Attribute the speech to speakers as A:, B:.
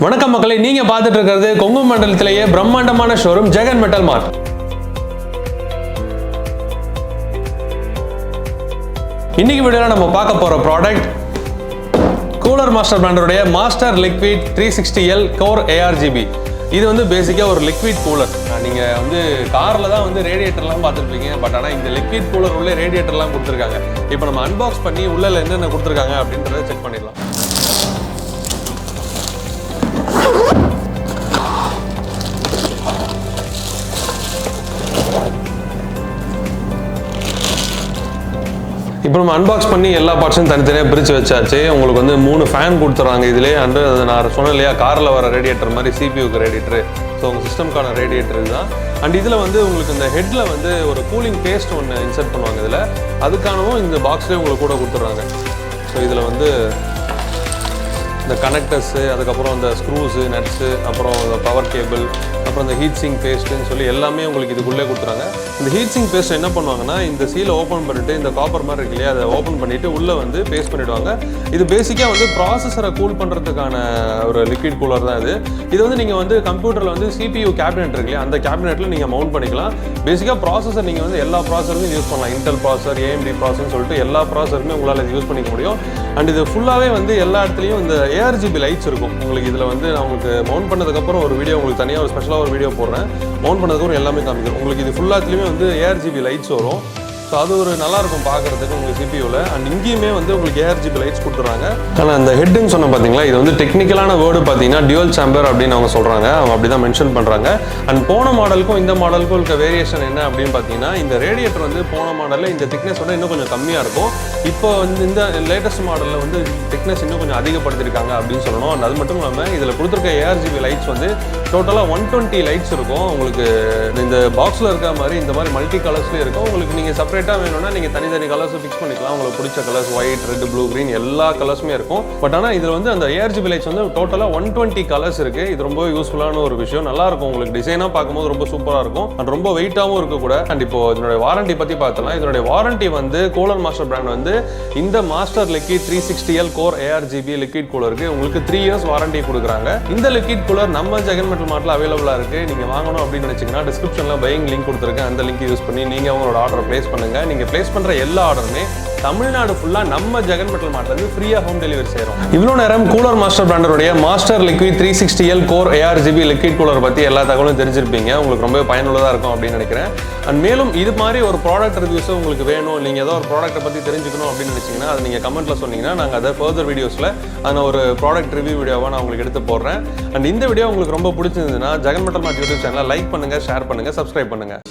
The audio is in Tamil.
A: வணக்கம் மக்களே, நீங்க பார்த்துட்டு இருக்கிறது கொங்கு மண்டலத்திலேயே பிரம்மாண்டமான ஷோரூம் ஜெகன் மெட்டல் மார்ட். இன்னைக்கு வீடியோல நம்ம பார்க்க போற ப்ராடக்ட் கூலர் மாஸ்டர் பிராண்டோட master liquid 360L core ARGB. இது வந்து பேசிக்கா ஒரு லிக்விட் கூலர். நீங்க வந்து கார்ல தான் வந்து ரேடியேட்டர்லாம் பார்த்துருப்பீங்க, பட் ஆனால் இந்த லிக்விட் கூலர் உள்ள ரேடியேட்டர்லாம் கொடுத்துருக்காங்க. இப்போ நம்ம அன்பாக்ஸ் பண்ணி உள்ள என்னென்ன கொடுத்துருக்காங்க அப்படின்றத செக் பண்ணிடலாம். இப்போ நம்ம அன்பாக்ஸ் பண்ணி எல்லா பார்ட்ஸும் தனித்தனியாக பிரித்து வச்சாச்சு. உங்களுக்கு வந்து 3 ஃபேன் கொடுத்துட்றாங்க இதிலே. அண்டு நான் சொன்னேன் இல்லையா, காரில் வர ரேடியேட்டர் மாதிரி சிபியூக்கு ரேடியேட்டர். ஸோ உங்கள் சிஸ்டம்க்கான ரேடியேட்டர் இதுதான். அண்ட் இதில் வந்து உங்களுக்கு இந்த ஹெட்டில் வந்து ஒரு கூலிங் பேஸ்ட் ஒன்று இன்சர்ட் பண்ணுவாங்க. இதில் அதுக்கானவும் இந்த பாக்ஸ்லேயே உங்களுக்கு கூட கொடுத்துட்றாங்க. ஸோ இதில் வந்து இந்த கனெக்டர்ஸு, அதுக்கப்புறம் இந்த ஸ்க்ரூஸு, நட்ஸு, அப்புறம் இந்த பவர் கேபிள், அப்புறம் இந்த ஹீட் சிங் பேஸ்ட்டுன்னு சொல்லி எல்லாமே உங்களுக்கு இதுக்குள்ளே கொடுத்துறாங்க. இந்த ஹீட் சிங் பேஸ்ட் என்ன பண்ணுவாங்கன்னா, இந்த சீலை ஓப்பன் பண்ணிவிட்டு இந்த காப்பர் மாதிரி இருக்கு இல்லையா, அதை ஓப்பன் பண்ணிவிட்டு உள்ளே வந்து பேஸ்ட் பண்ணிவிடுவாங்க. இது பேசிக்காக வந்து ப்ராசஸரை கூல் பண்ணுறதுக்கான ஒரு லிக்விட் கூலர் தான் இது. இது வந்து நீங்கள் வந்து கம்ப்யூட்டரில் வந்து CPU கேபினெட் இருக்கு இல்லையா, அந்த கேபினெட்டில் நீங்கள் மவுண்ட் பண்ணிக்கலாம். பேசிக்காக ப்ராசஸர் நீங்கள் வந்து எல்லா ப்ராசஸருமே யூஸ் பண்ணலாம். இன்டெல் ப்ராசஸர், AMD ப்ராசஸர்னு சொல்லிட்டு எல்லா ப்ராசஸருமே உங்களால் இது யூஸ் பண்ணிக்க முடியும். அண்ட் இது ஃபுல்லாகவே வந்து எல்லா இடத்துலையும் இந்த ARGB லைட்ஸ் இருக்கும் உங்களுக்கு. இதில் வந்து நான் உங்களுக்கு மவுண்ட் பண்ணதுக்கப்புறம் ஒரு வீடியோ உங்களுக்கு தனியாக ஒரு ஸ்பெஷலாக ஒரு வீடியோ போடுறேன். மவுண்ட் பண்ணதுக்கப்புறம் எல்லாமே காமிக்கும் உங்களுக்கு. இது ஃபுல்லாத்துலேயுமே வந்து ARGB லைட்ஸ் வரும். ஸோ அது ஒரு நல்லாயிருக்கும் பார்க்குறதுக்கு உங்களுக்கு சிபியூவில். அண்ட் இங்கேயுமே வந்து உங்களுக்கு ARGB லைட்ஸ் கொடுத்துறாங்க. ஆனால் அந்த ஹெட்டுன்னு சொன்ன பார்த்தீங்களா, இது வந்து டெக்னிக்கலான வேர்டு பார்த்தீங்கன்னா டியூவல் சாம்பர் அப்படின்னு அவங்க சொல்கிறாங்க. அவங்க அப்படி தான் மென்ஷன் பண்ணுறாங்க. அண்ட் போன மாடலுக்கும் இந்த மாடலுக்கும் இருக்க வேரியேஷன் என்ன அப்படின்னு பார்த்தீங்கன்னா, இந்த ரேடியேட்டர் வந்து போன மாடலில் இந்த திக்னஸோட இன்னும் கொஞ்சம் கம்மியாக இருக்கும். இப்போ வந்து இந்த லேட்டஸ்ட் மாடலில் வந்து திக்னஸ் இன்னும் கொஞ்சம் அதிகப்படுத்திருக்காங்க அப்படின்னு சொல்லணும். அண்ட் அது மட்டும் இல்லாமல் இதில் கொடுத்துருக்க ARGB லைட்ஸ் வந்து டோட்டலாக 120 லைட்ஸ் இருக்கும் உங்களுக்கு. இந்த பாக்ஸில் இருக்க மாதிரி இந்த மாதிரி மல்டி கலர்ஸ்லேயும் இருக்கும் உங்களுக்கு. நீங்கள் செப்பரேட்டாக வேணும்னா நீங்கள் தனித்தனி கலர்ஸ் ஃபிக்ஸ் பண்ணிக்கலாம். உங்களுக்கு பிடிச்ச colours white, red, blue, green எல்லா கலர்ஸுமே இருக்கும். பட் ஆனால் இதில் வந்து அந்த ARGB லைட்ஸ் வந்து டோட்டலாக 120 கலர்ஸ் இருக்குது. இது ரொம்ப யூஸ்ஃபுல்லான ஒரு விஷயம். நல்லா இருக்கும் உங்களுக்கு. டிசைனாக பார்க்கும்போது ரொம்ப சூப்பராக இருக்கும். அண்ட் ரொம்ப வெயிட்டாகவும் இருக்கக்கூட. அண்ட் இப்போ இதனுடைய வாரண்டி பற்றி பார்த்தலாம். இதனுடைய வாரண்டி வந்து கூலர் மாஸ்டர் பிராண்ட் வந்து இந்த master liquid 360L core ARGB liquid கூலருக்கு உங்களுக்கு 3 இயர்ஸ் வாரண்டி கொடுக்குறாங்க. இந்த லிக்விட் கூலர் நம்ம ஜெகன் மெட்டல் மார்ட்ல அவைலபிளாக இருக்குது. நீங்கள் வாங்கணும் அப்படின்னு நினச்சிங்கன்னா டிஸ்கிரிப்ஷனில் பையிங் லிங்க் கொடுத்துருக்கேன். அந்த லிங்க் யூஸ் பண்ணி நீங்கள் உங்களோட ஆர்டர் பிளேஸ் பண்ணுங்கள். நீங்கள் பிளேஸ் பண்ணுற எல்லா ஆர்டருமே தமிழ்நாடு ஃபுல்லாக நம்ம ஜெகன் மெட்டல் மார்ட்லேருந்து ஃப்ரீயாக ஹோம் டெலிவரி செய்கிறோம். இவ்வளோ நேரம் கூலர் மாஸ்டர் பிராண்டோடைய master liquid 360L core ARGB liquid cooler பற்றி எல்லா தகவலும் தெரிஞ்சிருப்பீங்க. உங்களுக்கு ரொம்ப பயனுள்ளதாக இருக்கும் அப்படின்னு நினைக்கிறேன். அண்ட் மேலும் இது மாதிரி ஒரு ப்ராடக்ட் ரிவ்யூஸும் உங்களுக்கு வேணும், நீங்கள் ஏதோ ஒரு ப்ராடக்ட்டை பற்றி தெரிஞ்சுக்கணும் அப்படின்னு நினச்சிங்கன்னா அதை நீங்கள் கமெண்ட்டில் சொன்னீங்கன்னா நாங்கள் அதை ஃபர்தர் வீடியோஸில் நான் ஒரு ப்ராடக்ட் ரிவ்யூ வீடியோவாக நான் உங்களுக்கு எடுத்து போடுறேன். அண்ட் இந்த வீடியோ உங்களுக்கு ரொம்ப பிடிச்சிருந்ததுன்னா ஜெகன் மெட்டல் மார்ட் யூடியூப் சேனலை லைக் பண்ணுங்கள், ஷேர் பண்ணுங்கள், சப்ஸ்கிரைப் பண்ணுங்கள்.